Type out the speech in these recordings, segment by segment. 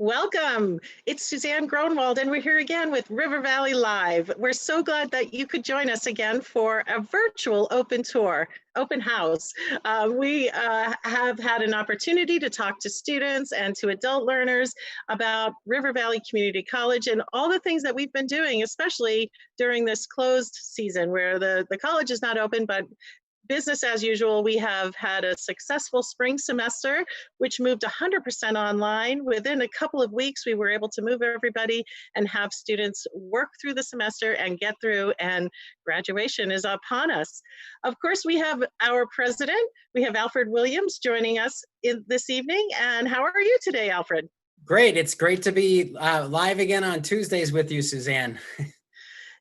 Welcome. It's Suzanne Gronwald, and we're here again with River Valley Live. We're so glad that you could join us again for a virtual open tour, open house. We have had an opportunity to talk to students and to adult learners about River Valley Community College and all the things that we've been doing, especially during this closed season where the college is not open, but business as usual. We have had a successful spring semester, which moved 100% online. Within a couple of weeks, we were able to move everybody and have students work through the semester and get through, and graduation is upon us. Of course, we have our president. We have Alfred Williams joining us this evening. And how are you today, Alfred? Great. It's great to be live again on Tuesdays with you, Suzanne.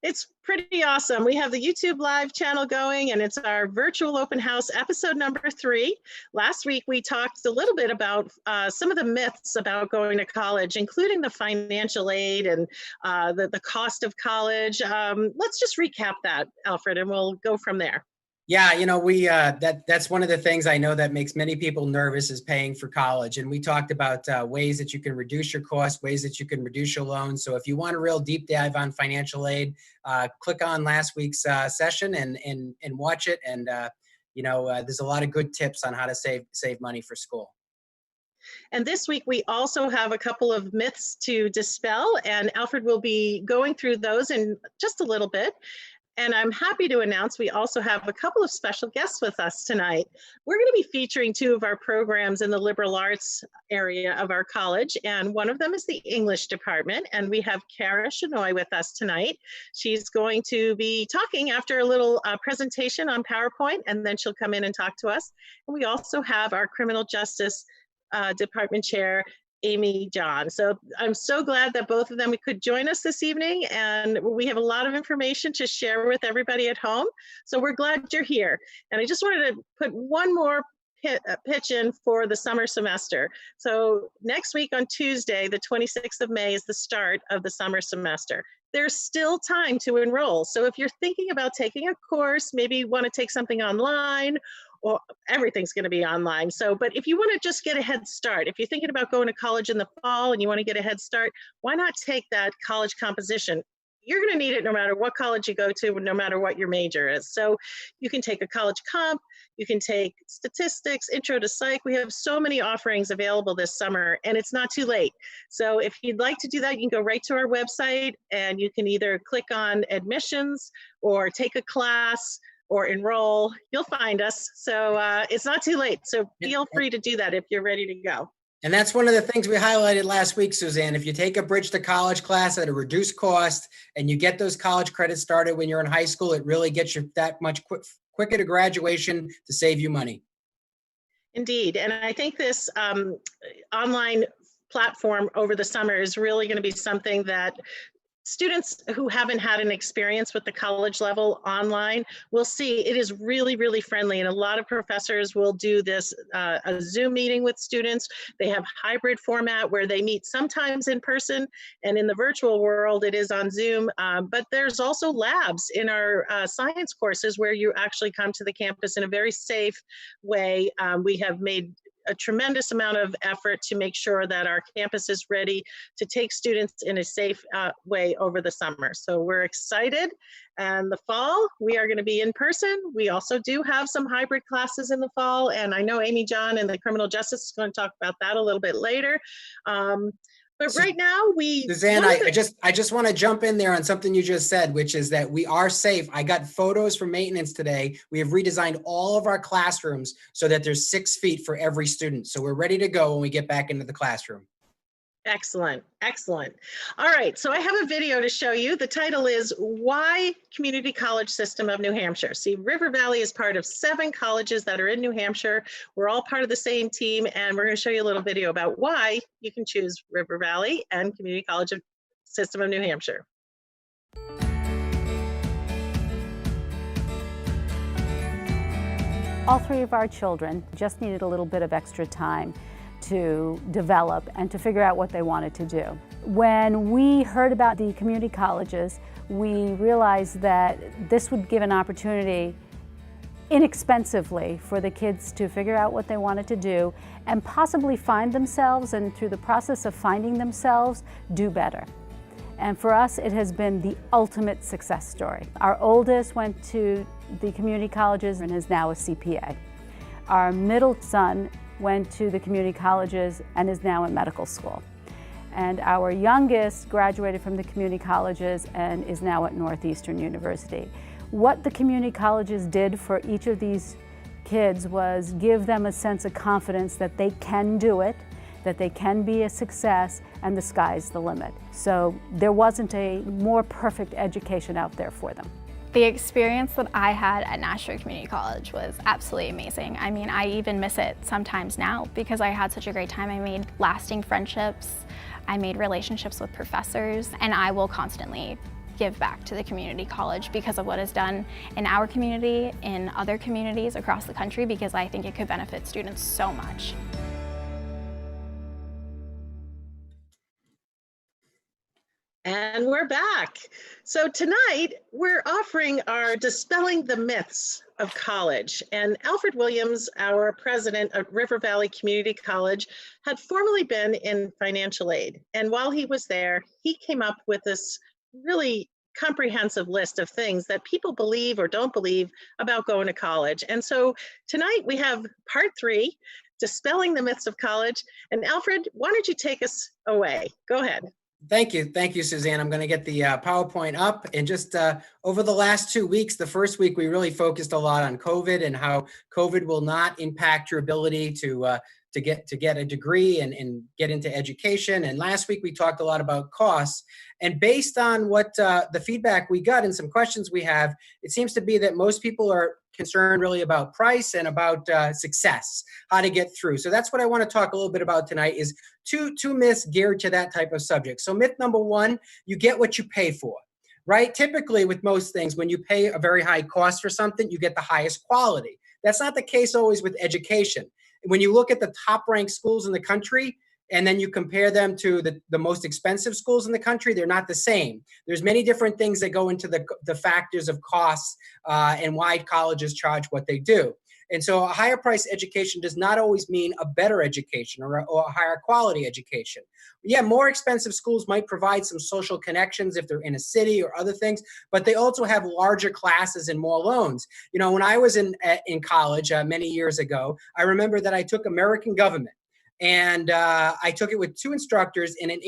It's pretty awesome. We have the YouTube live channel going, and it's our virtual open house episode number 3. Last week, we talked a little bit about some of the myths about going to college, including the financial aid and the cost of college. Let's just recap that, Alfred, and we'll go from there. Yeah, we that's one of the things I know that makes many people nervous is paying for college. And we talked about ways that you can reduce your costs, ways that you can reduce your loans. So if you want a real deep dive on financial aid, click on last week's session and watch it. And there's a lot of good tips on how to save money for school. And this week, we also have a couple of myths to dispel, and Alfred will be going through those in just a little bit. And I'm happy to announce we also have a couple of special guests with us tonight. We're going to be featuring 2 of our programs in the liberal arts area of our college, and one of them is the English department. And we have Kara Shenoy with us tonight. She's going to be talking after a little presentation on PowerPoint, and then she'll come in and talk to us. And we also have our criminal justice department chair, Amy John. So I'm so glad that both of them could join us this evening, and we have a lot of information to share with everybody at home. So we're glad you're here. And I just wanted to put one more pitch in for the summer semester. So next week on Tuesday, the 26th of May, is the start of the summer semester. There's still time to enroll. So if you're thinking about taking a course, maybe you want to take something online, or everything's going to be online. So, but if you want to just get a head start, if you're thinking about going to college in the fall and you want to get a head start, why not take that college composition? You're going to need it no matter what college you go to, no matter what your major is. So you can take a college comp, you can take statistics, intro to psych. We have so many offerings available this summer, and it's not too late. So if you'd like to do that, you can go right to our website, and you can either click on admissions or take a class or enroll. You'll find us. So it's not too late. So feel free to do that if you're ready to go. And that's one of the things we highlighted last week, Suzanne. If you take a bridge to college class at a reduced cost and you get those college credits started when you're in high school, it really gets you that much quicker to graduation to save you money. Indeed. And I think this online platform over the summer is really going to be something that students who haven't had an experience with the college level online will see. It is really, really friendly. And a lot of professors will do this, a Zoom meeting with students. They have hybrid format where they meet sometimes in person, and in the virtual world, it is on Zoom. But there's also labs in our science courses where you actually come to the campus in a very safe way. We have made a tremendous amount of effort to make sure that our campus is ready to take students in a safe way over the summer. So we're excited. And the fall, we are going to be in person. We also do have some hybrid classes in the fall. And I know Amy John in the criminal justice is going to talk about that a little bit later. But right now, Suzanne, I just want to jump in there on something you just said, which is that we are safe. I got photos from maintenance today. We have redesigned all of our classrooms so that there's 6 feet for every student. So we're ready to go when we get back into the classroom. Excellent, excellent. All right, so I have a video to show you. The title is Why Community College System of New Hampshire. See, River Valley is part of 7 colleges that are in New Hampshire. We're all part of the same team, and we're going to show you a little video about why you can choose River Valley and Community College System of New Hampshire. All 3 of our children just needed a little bit of extra time to develop and to figure out what they wanted to do. When we heard about the community colleges, we realized that this would give an opportunity inexpensively for the kids to figure out what they wanted to do and possibly find themselves, and through the process of finding themselves, do better. And for us, it has been the ultimate success story. Our oldest went to the community colleges and is now a CPA. Our middle son went to the community colleges and is now in medical school. And our youngest graduated from the community colleges and is now at Northeastern University. What the community colleges did for each of these kids was give them a sense of confidence that they can do it, that they can be a success, and the sky's the limit. So there wasn't a more perfect education out there for them. The experience that I had at Nashua Community College was absolutely amazing. I mean, I even miss it sometimes now because I had such a great time. I made lasting friendships, I made relationships with professors, and I will constantly give back to the community college because of what is done in our community, in other communities across the country, because I think it could benefit students so much. And we're back. So tonight we're offering our Dispelling the Myths of College. And Alfred Williams, our president of River Valley Community College, had formerly been in financial aid. And while he was there, he came up with this really comprehensive list of things that people believe or don't believe about going to college. And so tonight we have part 3, Dispelling the Myths of College. And Alfred, why don't you take us away? Go ahead. Thank you, Suzanne. I'm going to get the PowerPoint up. And just over the last 2 weeks, the first week we really focused a lot on COVID and how COVID will not impact your ability to get a degree and get into education. And last week we talked a lot about costs. And based on what the feedback we got and some questions we have, it seems to be that most people are concerned really about price and about success, how to get through. So that's what I want to talk a little bit about tonight is two myths geared to that type of subject. So myth number 1, you get what you pay for. Right? Typically with most things, when you pay a very high cost for something, you get the highest quality. That's not the case always with education. When you look at the top ranked schools in the country, and then you compare them to the most expensive schools in the country, they're not the same. There's many different things that go into the factors of costs and why colleges charge what they do. And so a higher price education does not always mean a better education or a higher quality education. Yeah, more expensive schools might provide some social connections if they're in a city or other things, but they also have larger classes and more loans. You know, when I was in college many years ago, I remember that I took American government. And I took it with 2 instructors in an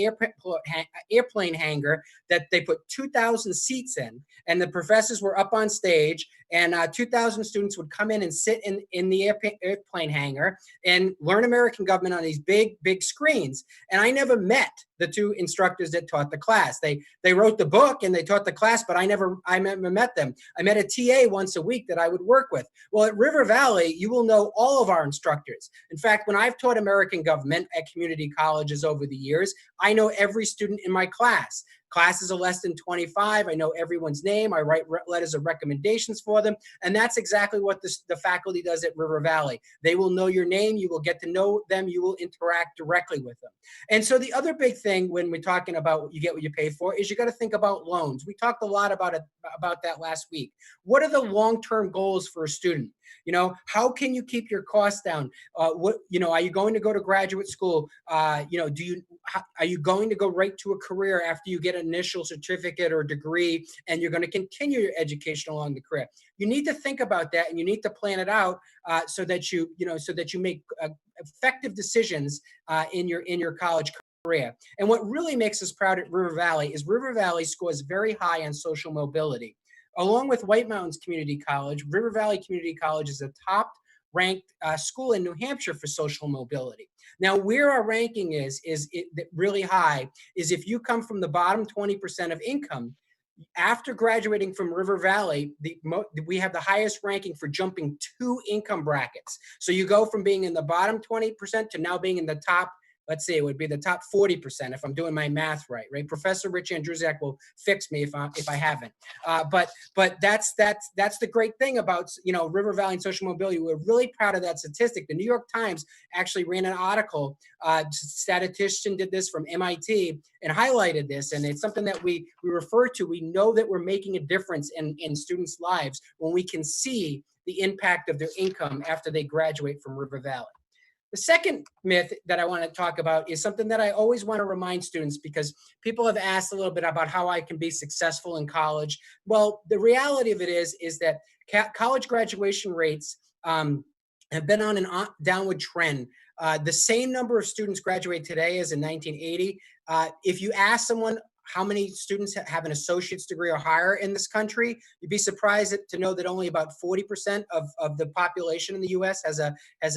airplane hangar that they put 2,000 seats in. And the professors were up on stage, and 2,000 students would come in and sit in the airplane hangar and learn American government on these big screens. And I never met the 2 instructors that taught the class. They wrote the book and they taught the class, but I never met them. I met a TA once a week that I would work with. Well, at River Valley, you will know all of our instructors. In fact, when I've taught American government at community colleges over the years, I know every student in my class. Classes are less than 25. I know everyone's name. I write letters of recommendations for them. And that's exactly what the faculty does at River Valley. They will know your name. You will get to know them. You will interact directly with them. And so the other big thing when we're talking about what you get what you pay for is you got to think about loans. We talked a lot about that last week. What are the long-term goals for a student? You know, how can you keep your costs down? Are you going to go to graduate school? Are you going to go right to a career after you get an initial certificate or degree, and you're going to continue your education along the career? You need to think about that, and you need to plan it out so that you make effective decisions in your college career. And what really makes us proud at River Valley is River Valley scores very high on social mobility. Along with White Mountains Community College, River Valley Community College is a top-ranked school in New Hampshire for social mobility. Now, where our ranking is really high is if you come from the bottom 20% of income. After graduating from River Valley, we have the highest ranking for jumping 2 income brackets. So you go from being in the bottom 20% to now being in the top let's see, it would be the top 40% if I'm doing my math right, right? Professor Rich Andruzak will fix me if I haven't. But that's the great thing about, River Valley and social mobility. We're really proud of that statistic. The New York Times actually ran an article. Statistician did this from MIT and highlighted this, and it's something that we refer to. We know that we're making a difference in students' lives when we can see the impact of their income after they graduate from River Valley. The second myth that I want to talk about is something that I always want to remind students, because people have asked a little bit about how I can be successful in college. Well, the reality of it is that college graduation rates have been on an downward trend. The same number of students graduate today as in 1980. If you ask someone how many students have an associate's degree or higher in this country, you'd be surprised to know that only about 40% of the population in the US has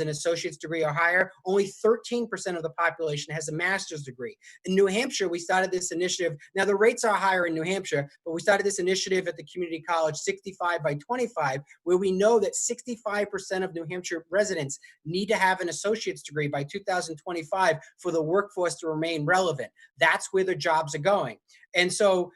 an associate's degree or higher. Only 13% of the population has a master's degree. In New Hampshire, we started this initiative. Now, the rates are higher in New Hampshire, but we started this initiative at the community college, 65 by 25, where we know that 65% of New Hampshire residents need to have an associate's degree by 2025 for the workforce to remain relevant. That's where the jobs are going. And so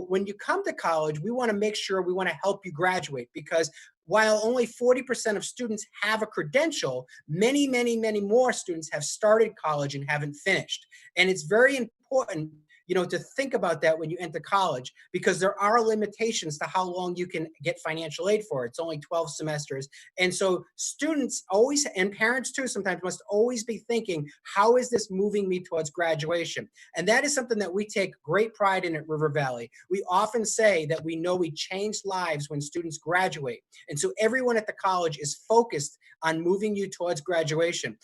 when you come to college, we want to make sure we want to help you graduate, because while only 40% of students have a credential, many, many, many more students have started college and haven't finished. And it's very important, to think about that when you enter college, because there are limitations to how long you can get financial aid for. It's only 12 semesters. And so students always, and parents too, sometimes must always be thinking, how is this moving me towards graduation? And that is something that we take great pride in at River Valley. We often say that we know we change lives when students graduate. And so everyone at the college is focused on moving you towards graduation.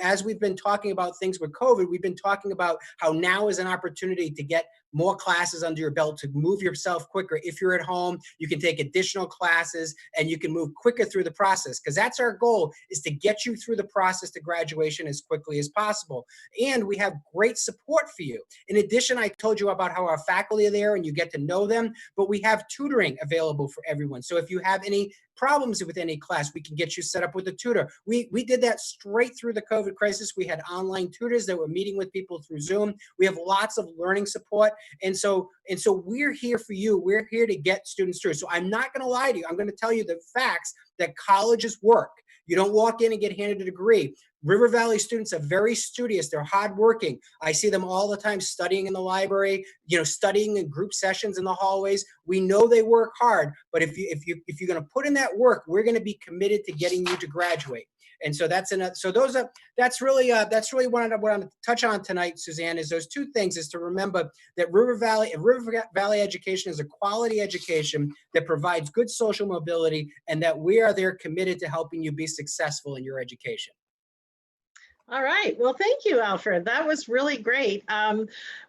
As we've been talking about things with COVID, we've been talking about how now is an opportunity to get more classes under your belt, to move yourself quicker. If you're at home, you can take additional classes and you can move quicker through the process, because that's our goal, is to get you through the process to graduation as quickly as possible. And we have great support for you. In addition, I told you about how our faculty are there and you get to know them, but we have tutoring available for everyone. So if you have any problems with any class, we can get you set up with a tutor. We did that straight through the COVID crisis. We had online tutors that were meeting with people through Zoom. We have lots of learning support. And so we're here for you. We're here to get students through. So I'm not going to lie to you. I'm going to tell you the facts that colleges work. You don't walk in and get handed a degree. River Valley students are very studious. They're hardworking. I see them all the time studying in the library, studying in group sessions in the hallways. We know they work hard, but if you're going to put in that work, we're going to be committed to getting you to graduate. And so that's really what I'm going to touch on tonight, Suzanne, is those two things, is to remember that River Valley education is a quality education that provides good social mobility, and that we are there committed to helping you be successful in your education. All right. Well, thank you, Alfred. That was really great.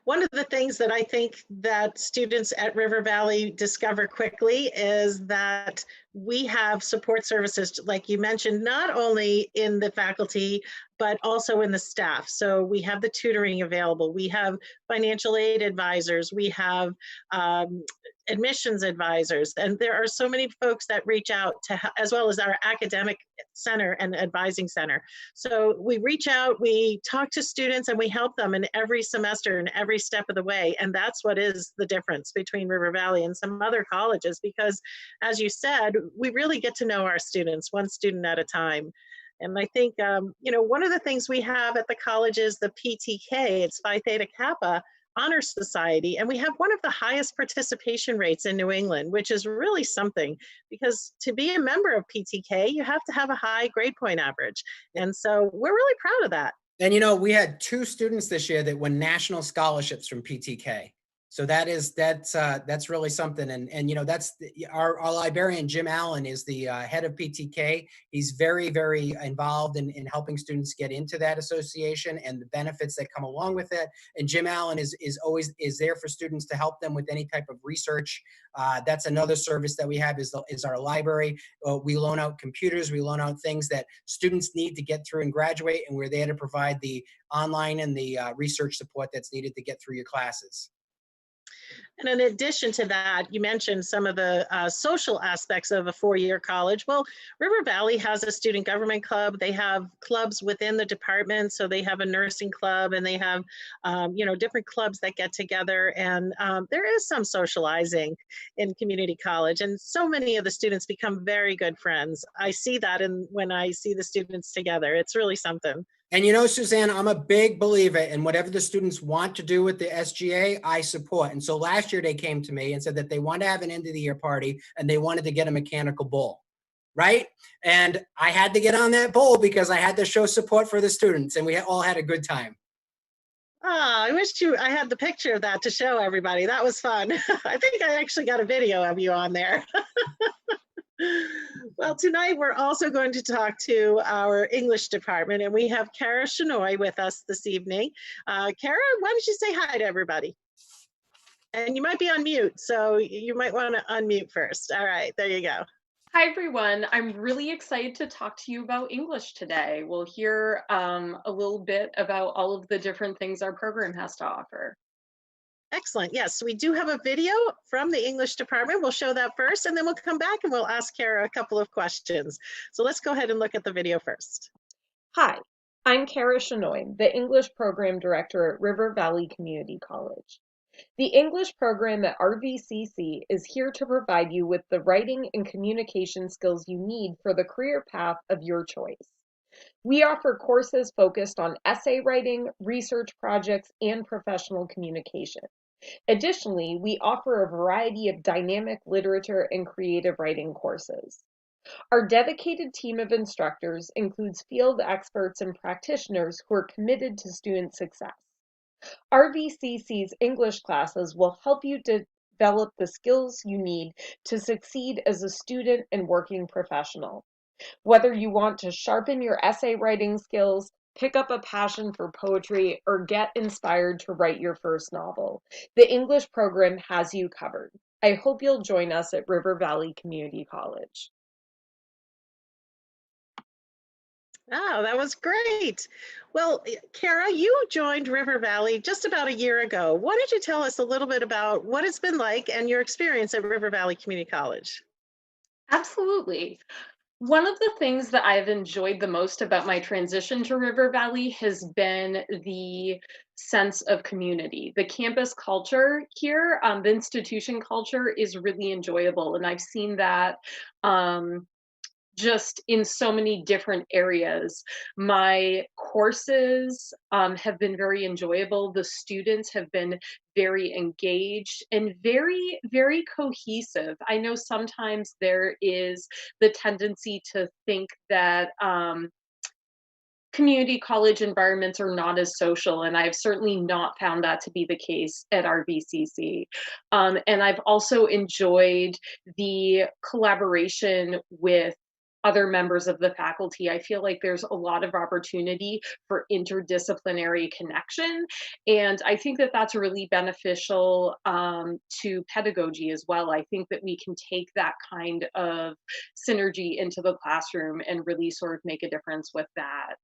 One of the things that I think that students at River Valley discover quickly is that we have support services, like you mentioned, not only in the faculty, but also in the staff. So we have the tutoring available. We have financial aid advisors. We have admissions advisors. And there are so many folks that reach out to, as well as our academic center and advising center. So we reach out, we talk to students, and we help them in every semester and every step of the way. And that's what is the difference between River Valley and some other colleges, because as you said, we really get to know our students one student at a time. And I think, one of the things we have at the college is the PTK, it's Phi Theta Kappa Honor Society, and we have one of the highest participation rates in New England, which is really something, because to be a member of PTK, you have to have a high grade point average. And so we're really proud of that. And we had 2 students this year that won national scholarships from PTK. So that's really something. And that's our librarian, Jim Allen, is the head of PTK. He's very, very involved in helping students get into that association and the benefits that come along with it. And Jim Allen is always there for students to help them with any type of research. That's another service that we have is our library. We loan out computers. We loan out things that students need to get through and graduate. And we're there to provide the online and the research support that's needed to get through your classes. And in addition to that, you mentioned some of the social aspects of a four-year college. Well, River Valley has a student government club. They have clubs within the department. So they have a nursing club and they have, different clubs that get together. And there is some socializing in community college. And so many of the students become very good friends. I see that when I see the students together. It's really something. And Suzanne, I'm a big believer in whatever the students want to do with the SGA, I support. And so last year they came to me and said that they wanted to have an end of the year party and they wanted to get a mechanical bull, right? And I had to get on that bull because I had to show support for the students, and we all had a good time. I wish I had the picture of that to show everybody. That was fun. I think I actually got a video of you on there. Well, tonight we're also going to talk to our English department, and we have Kara Shenoy with us this evening. Kara, why don't you say hi to everybody? And you might be on mute, so you might want to unmute first. All right, there you go. Hi, everyone. I'm really excited to talk to you about English today. We'll hear a little bit about all of the different things our program has to offer. Excellent. Yes, we do have a video from the English department. We'll show that first, and then we'll come back and we'll ask Kara a couple of questions. So let's go ahead and look at the video first. Hi, I'm Kara Shenoy, the English Program Director at River Valley Community College. The English program at RVCC is here to provide you with the writing and communication skills you need for the career path of your choice. We offer courses focused on essay writing, research projects, and professional communication. Additionally, we offer a variety of dynamic literature and creative writing courses. Our dedicated team of instructors includes field experts and practitioners who are committed to student success. RVCC's English classes will help you develop the skills you need to succeed as a student and working professional. Whether you want to sharpen your essay writing skills, pick up a passion for poetry, or get inspired to write your first novel, the English program has you covered. I hope you'll join us at River Valley Community College. Oh, that was great. Well, Kara, you joined River Valley just about a year ago. Why don't you tell us a little bit about what it's been like and your experience at River Valley Community College? Absolutely. One of the things that I've enjoyed the most about my transition to River Valley has been the sense of community. The campus culture here, the institution culture is really enjoyable, and I've seen that just in so many different areas. My courses have been very enjoyable. The students have been very engaged and very, very cohesive. I know sometimes there is the tendency to think that community college environments are not as social, and I've certainly not found that to be the case at RVCC. And I've also enjoyed the collaboration with other members of the faculty. I feel like there's a lot of opportunity for interdisciplinary connection, and I think that that's really beneficial to pedagogy as well. I think that we can take that kind of synergy into the classroom and really sort of make a difference with that.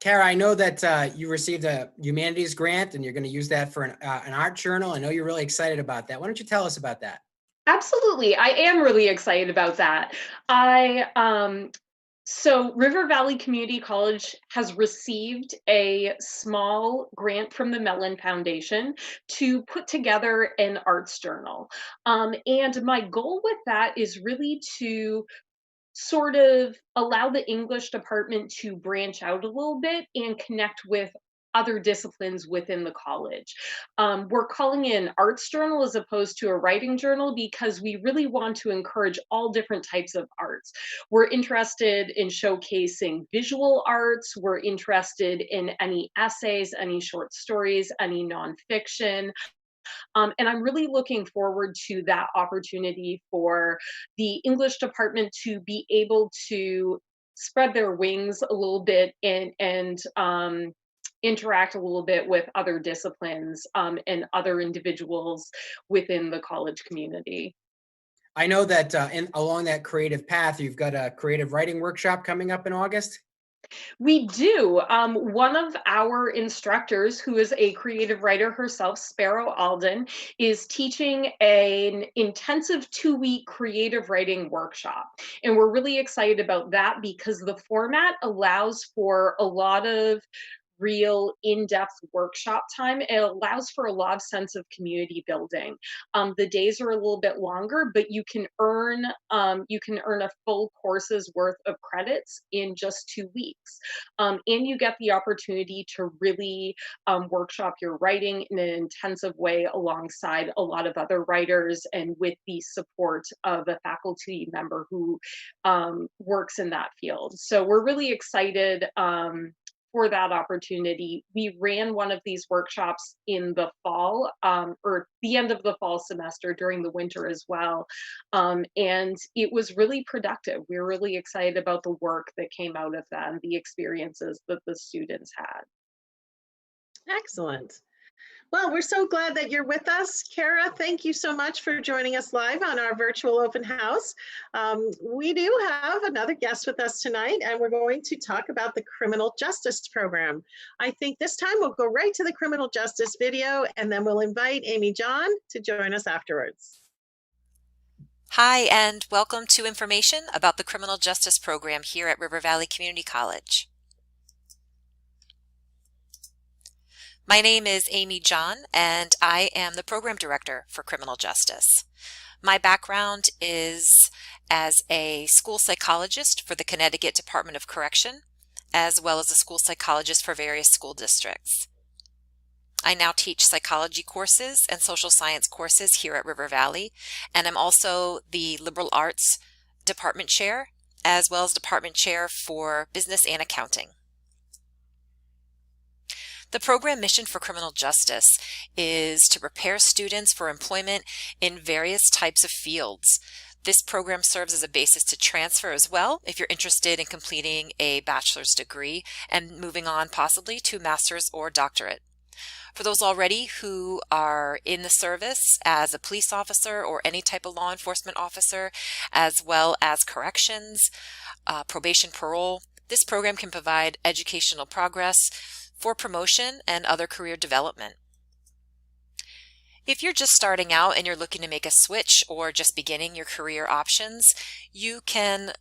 Kara, I know that you received a Humanities Grant and you're going to use that for an art journal. I know you're really excited about that. Why don't you tell us about that? Absolutely. I am really excited about that. So River Valley Community College has received a small grant from the Mellon Foundation to put together an arts journal. And my goal with that is really to sort of allow the English department to branch out a little bit and connect with other disciplines within the college. We're calling it an arts journal as opposed to a writing journal because we really want to encourage all different types of arts. We're interested in showcasing visual arts. We're interested in any essays, any short stories, any nonfiction. And I'm really looking forward to that opportunity for the English department to be able to spread their wings a little bit and interact a little bit with other disciplines and other individuals within the college community. I know that along that creative path, you've got a creative writing workshop coming up in August. We do. One of our instructors, who is a creative writer herself, Sparrow Alden, is teaching an intensive 2-week creative writing workshop. And we're really excited about that because the format allows for a lot of real in-depth workshop time. It allows for a lot of sense of community building. The days are a little bit longer, but you can earn a full course's worth of credits in just 2 weeks. And you get the opportunity to really workshop your writing in an intensive way alongside a lot of other writers and with the support of a faculty member who works in that field. So we're really excited for that opportunity. We ran one of these workshops in the fall, or the end of the fall semester during the winter as well. And it was really productive. We were really excited about the work that came out of that and the experiences that the students had. Excellent. Well, we're so glad that you're with us. Kara, thank you so much for joining us live on our virtual open house. We do have another guest with us tonight, and we're going to talk about the criminal justice program. I think this time we'll go right to the criminal justice video, and then we'll invite Amy John to join us afterwards. Hi, and welcome to information about the criminal justice program here at River Valley Community College. My name is Amy John, and I am the Program Director for Criminal Justice. My background is as a school psychologist for the Connecticut Department of Correction, as well as a school psychologist for various school districts. I now teach psychology courses and social science courses here at River Valley, and I'm also the liberal arts department chair, as well as department chair for business and accounting. The program mission for criminal justice is to prepare students for employment in various types of fields. This program serves as a basis to transfer as well if you're interested in completing a bachelor's degree and moving on possibly to a master's or doctorate. For those already who are in the service as a police officer or any type of law enforcement officer, as well as corrections, probation, parole, this program can provide educational progress for promotion and other career development. If you're just starting out and you're looking to make a switch or just beginning your career options, you can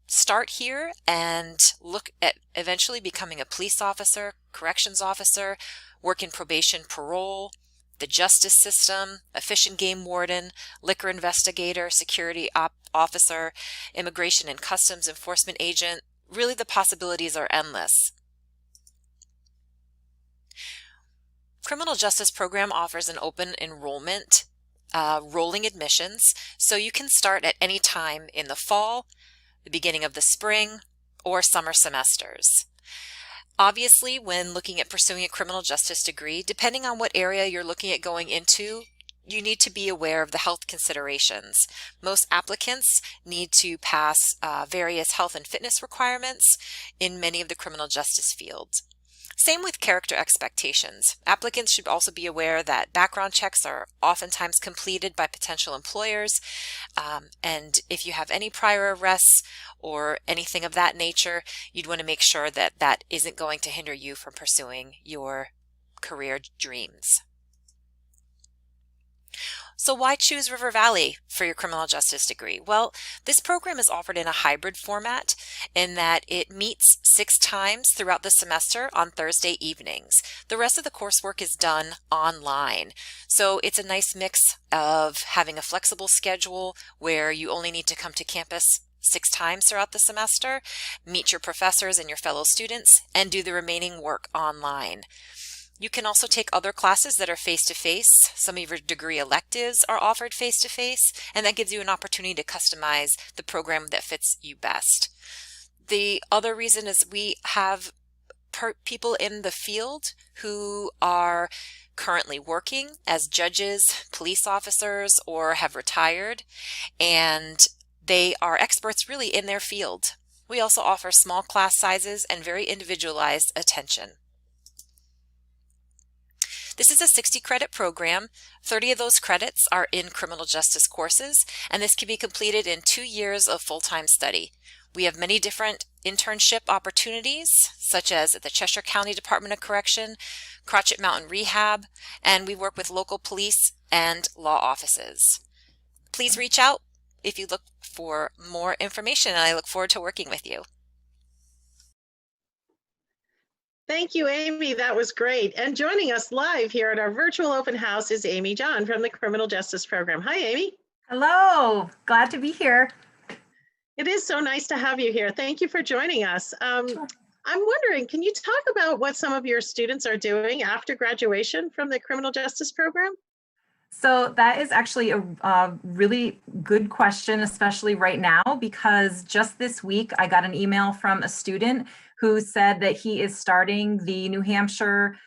start here and look at eventually becoming a police officer, corrections officer, work in probation, parole, the justice system, a fish and game warden, liquor investigator, security officer, immigration and customs enforcement agent. Really, the possibilities are endless. Criminal Justice Program offers an open enrollment, rolling admissions, so you can start at any time in the fall, the beginning of the spring, or summer semesters. Obviously, when looking at pursuing a criminal justice degree, depending on what area you're looking at going into, you need to be aware of the health considerations. Most applicants need to pass various health and fitness requirements in many of the criminal justice fields. Same with character expectations. Applicants should also be aware that background checks are oftentimes completed by potential employers, and if you have any prior arrests or anything of that nature, you'd want to make sure that that isn't going to hinder you from pursuing your career dreams. So why choose River Valley for your criminal justice degree? Well, this program is offered in a hybrid format in that it meets 6 times throughout the semester on Thursday evenings. The rest of the coursework is done online. So it's a nice mix of having a flexible schedule where you only need to come to campus 6 times throughout the semester, meet your professors and your fellow students, and do the remaining work online. You can also take other classes that are face-to-face. Some of your degree electives are offered face-to-face, and that gives you an opportunity to customize the program that fits you best. The other reason is we have people in the field who are currently working as judges, police officers, or have retired, and they are experts really in their field. We also offer small class sizes and very individualized attention. This is a 60 credit program. 30 of those credits are in criminal justice courses, and this can be completed in 2 years of full-time study. We have many different internship opportunities, such as at the Cheshire County Department of Correction, Crotchet Mountain Rehab, and we work with local police and law offices. Please reach out if you look for more information, and I look forward to working with you. Thank you, Amy. That was great. And joining us live here at our virtual open house is Amy John from the Criminal Justice Program. Hi, Amy. Hello, glad to be here. It is so nice to have you here. Thank you for joining us. I'm wondering, can you talk about what some of your students are doing after graduation from the Criminal Justice Program? So that is actually a really good question, especially right now, because just this week I got an email from a student who said that he is starting the New Hampshire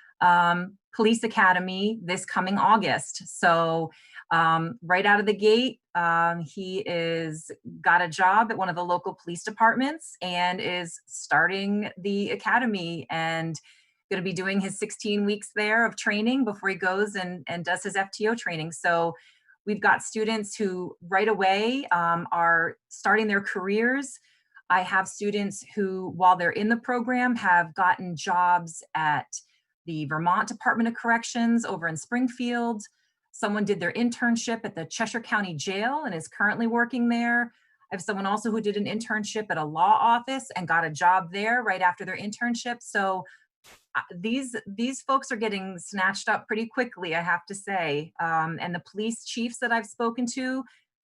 Police Academy this coming August. So right out of the gate, he is got a job at one of the local police departments and is starting the academy and going to be doing his 16 weeks there of training before he goes and does his FTO training. So we've got students who right away are starting their careers. I have students who, while they're in the program, have gotten jobs at the Vermont Department of Corrections over in Springfield. Someone did their internship at the Cheshire County Jail and is currently working there. I have someone also who did an internship at a law office and got a job there right after their internship. So these folks are getting snatched up pretty quickly, I have to say. And the police chiefs that I've spoken to,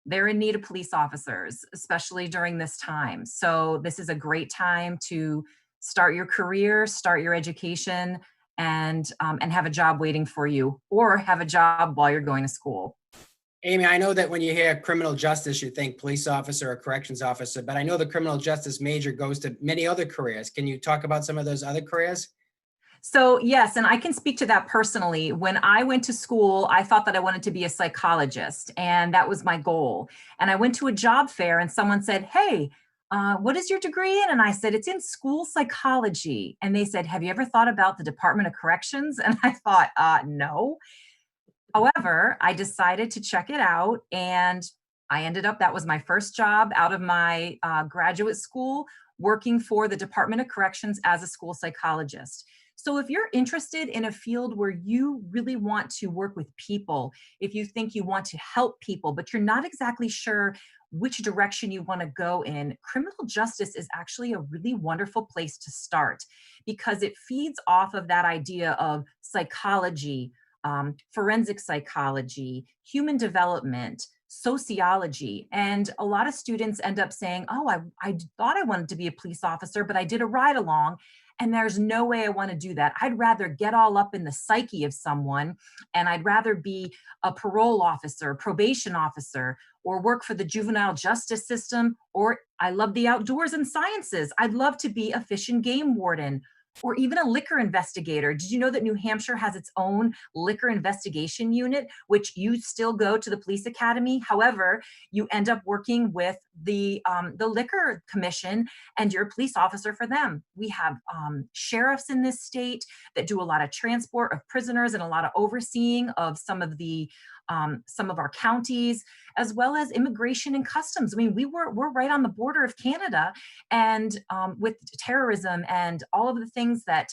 they're in need of police officers, especially during this time. So this is a great time to start your career, start your education, and have a job waiting for you, or have a job while you're going to school. Amy, I know that when you hear criminal justice, you think police officer or corrections officer, but I know the criminal justice major goes to many other careers. Can you talk about some of those other careers? So yes, and I can speak to that personally. When I went to school, I thought that I wanted to be a psychologist, and that was my goal. And I went to a job fair and someone said, "Hey, what is your degree in?" And I said, "It's in school psychology." And they said, "Have you ever thought about the Department of Corrections?" And I thought, no. However, I decided to check it out, and I ended up, that was my first job out of my graduate school, working for the Department of Corrections as a school psychologist. So if you're interested in a field where you really want to work with people, if you think you want to help people, but you're not exactly sure which direction you want to go in, criminal justice is actually a really wonderful place to start, because it feeds off of that idea of psychology, forensic psychology, human development, sociology. And a lot of students end up saying, "Oh, I thought I wanted to be a police officer, but I did a ride along. And there's no way I want to do that. I'd rather get all up in the psyche of someone, and I'd rather be a parole officer, probation officer, or work for the juvenile justice system, or I love the outdoors and sciences. I'd love to be a fish and game warden, or even a liquor investigator." Did you know that New Hampshire has its own liquor investigation unit, which you still go to the police academy? However, you end up working with the liquor commission, and you're a police officer for them. We have sheriffs in this state that do a lot of transport of prisoners and a lot of overseeing of some of our counties, as well as immigration and customs. I mean, we're right on the border of Canada, and with terrorism and all of the things that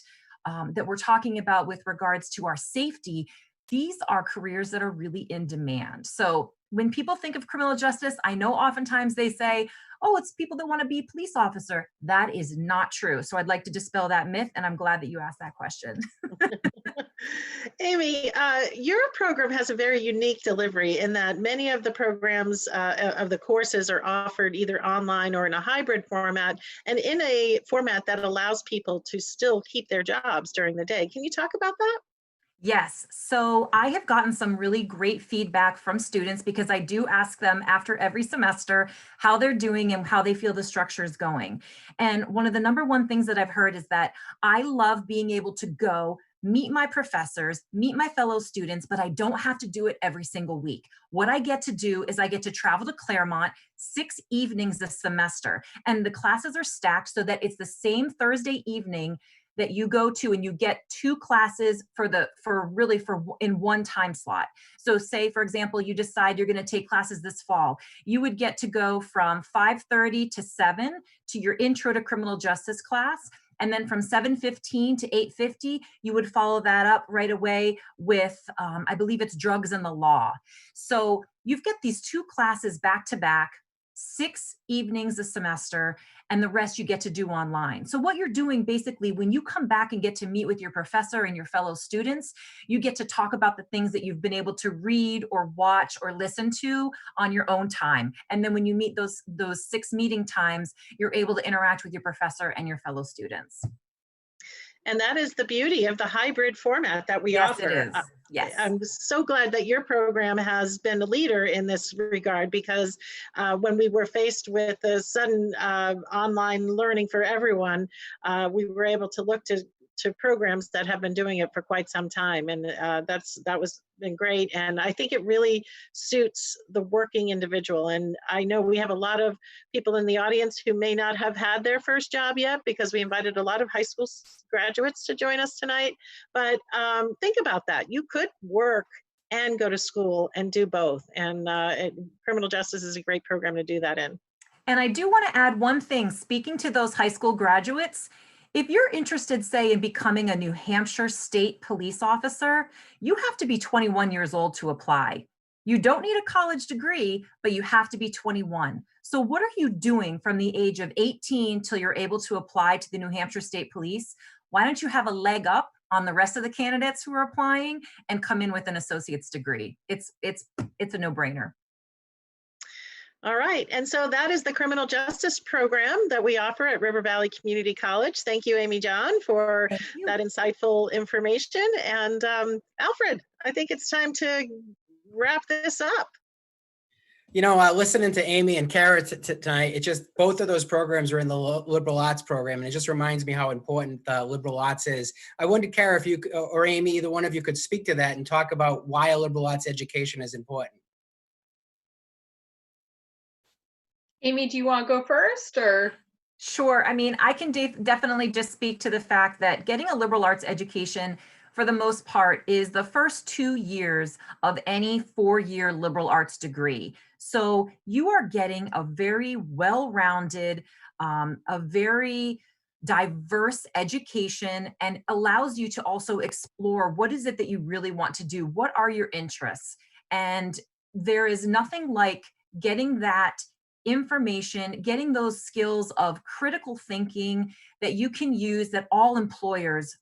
we're talking about with regards to our safety, these are careers that are really in demand. So when people think of criminal justice, I know oftentimes they say, "Oh, it's people that want to be a police officer." That is not true. So I'd like to dispel that myth, and I'm glad that you asked that question. Amy, your program has a very unique delivery in that many of the programs of the courses are offered either online or in a hybrid format, and in a format that allows people to still keep their jobs during the day. Can you talk about that? Yes, so I have gotten some really great feedback from students, because I do ask them after every semester how they're doing and how they feel the structure is going. And one of the number one things that I've heard is that I love being able to go meet my professors, meet my fellow students, but I don't have to do it every single week. What I get to do is I get to travel to Claremont 6 evenings this semester, and the classes are stacked so that it's the same Thursday evening that you go to, and you get 2 classes in one time slot. So say, for example, you decide you're going to take classes this fall. You would get to go from 5:30 to 7 to your Intro to Criminal Justice class. And then from 7:15 to 8:50, you would follow that up right away with, I believe it's Drugs and the Law. So you've got these 2 classes back to back, 6 evenings a semester, and the rest you get to do online. So what you're doing basically, when you come back and get to meet with your professor and your fellow students, you get to talk about the things that you've been able to read or watch or listen to on your own time. And then when you meet those 6 meeting times, you're able to interact with your professor and your fellow students. And that is the beauty of the hybrid format that we offer. Yes, it is. Yes. I'm so glad that your program has been a leader in this regard, because when we were faced with the sudden online learning for everyone, we were able to look to programs that have been doing it for quite some time. And that was been great. And I think it really suits the working individual. And I know we have a lot of people in the audience who may not have had their first job yet, because we invited a lot of high school graduates to join us tonight. But think about that. You could work and go to school and do both. And criminal justice is a great program to do that in. And I do want to add one thing, speaking to those high school graduates. If you're interested, say, in becoming a New Hampshire state police officer, you have to be 21 years old to apply. You don't need a college degree, but you have to be 21. So what are you doing from the age of 18 till you're able to apply to the New Hampshire State Police? Why don't you have a leg up on the rest of the candidates who are applying and come in with an associate's degree? It's a no-brainer. All right, and so that is the criminal justice program that we offer at River Valley Community College. Thank you, Amy John, for that insightful information. And Alfred, I think it's time to wrap this up. You know, listening to Amy and Kara tonight, it just, both of those programs are in the liberal arts program, and it just reminds me how important the liberal arts is. I wonder, Kara, if you or Amy, either one of you could speak to that and talk about why a liberal arts education is important. Amy, do you want to go first, or? Sure. I mean, I can definitely just speak to the fact that getting a liberal arts education, for the most part, is the first 2 years of any 4-year liberal arts degree. So you are getting a very well-rounded, a very diverse education, and allows you to also explore what is it that you really want to do? What are your interests? And there is nothing like getting that information, getting those skills of critical thinking that you can use, that all employers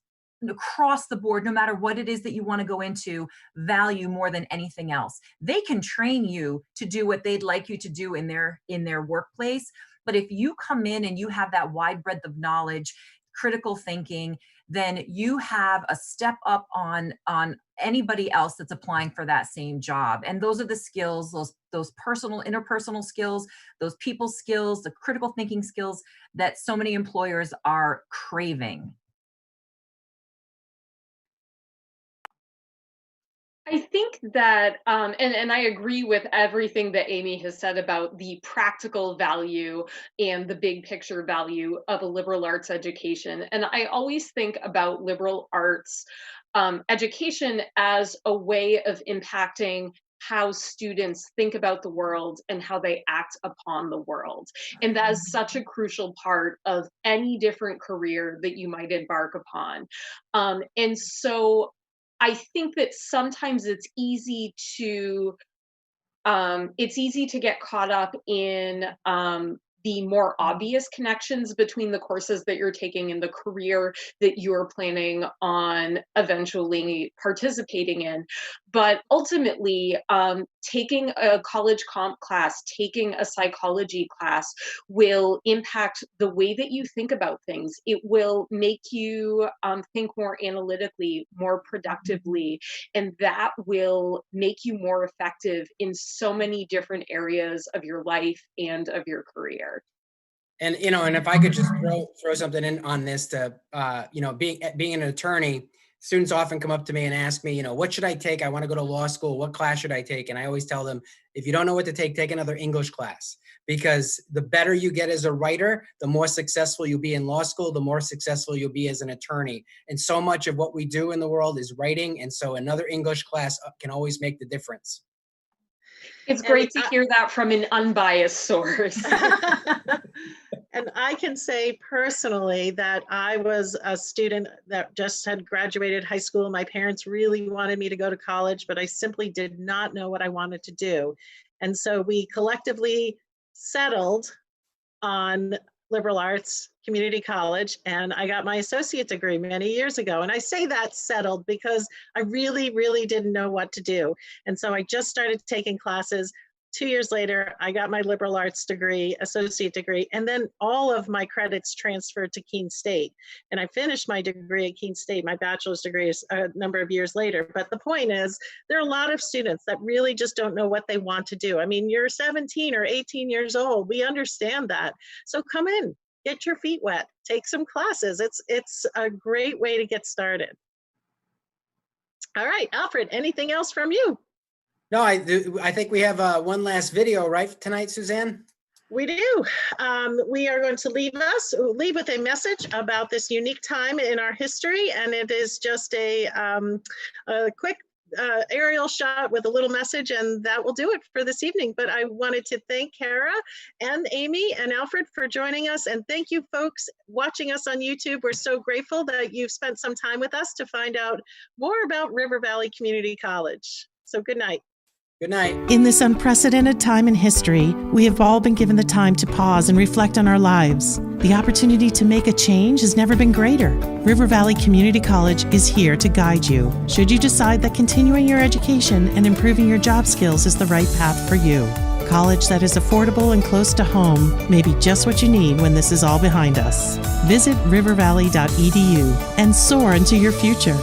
across the board, no matter what it is that you want to go into, value more than anything else. They can train you to do what they'd like you to do in their workplace. But if you come in and you have that wide breadth of knowledge, critical thinking, then you have a step up on anybody else that's applying for that same job. And those are the skills, those personal, interpersonal skills, those people skills, the critical thinking skills that so many employers are craving. I think that, and I agree with everything that Amy has said about the practical value and the big picture value of a liberal arts education. And I always think about liberal arts education as a way of impacting how students think about the world and how they act upon the world. And that is such a crucial part of any different career that you might embark upon. And so I think that sometimes it's easy to get caught up in the more obvious connections between the courses that you're taking and the career that you're planning on eventually participating in. But ultimately, taking a college comp class, taking a psychology class will impact the way that you think about things. It will make you think more analytically, more productively, and that will make you more effective in so many different areas of your life and of your career. And, you know, and if I could just throw something in on this to, you know, being an attorney, students often come up to me and ask me, what should I take? I want to go to law school. What class should I take? And I always tell them, if you don't know what to take another English class, because the better you get as a writer, the more successful you'll be in law school, the more successful you'll be as an attorney. And so much of what we do in the world is writing. And so another English class can always make the difference. It's great to hear that from an unbiased source. And I can say personally that I was a student that just had graduated high school. My parents really wanted me to go to college, but I simply did not know what I wanted to do. And so we collectively settled on liberal arts community college, and I got my associate degree many years ago. And I say that settled because I really, really didn't know what to do. And so I just started taking classes. 2 years later, I got my liberal arts degree, associate degree, and then all of my credits transferred to Keene State. And I finished my degree at Keene State, my bachelor's degree is a number of years later. But the point is, there are a lot of students that really just don't know what they want to do. I mean, you're 17 or 18 years old. We understand that. So come in, get your feet wet, take some classes. It's a great way to get started. All right, Alfred, anything else from you? No, I think we have one last video, right, tonight, Suzanne? We do. We are going to leave with a message about this unique time in our history, and it is just a quick aerial shot with a little message, and that will do it for this evening. But I wanted to thank Kara and Amy and Alfred for joining us, and thank you folks watching us on YouTube. We're so grateful that you've spent some time with us to find out more about River Valley Community College. So good night. Good night. In this unprecedented time in history, we have all been given the time to pause and reflect on our lives. The opportunity to make a change has never been greater. River Valley Community College is here to guide you, should you decide that continuing your education and improving your job skills is the right path for you. College that is affordable and close to home may be just what you need when this is all behind us. Visit rivervalley.edu and soar into your future.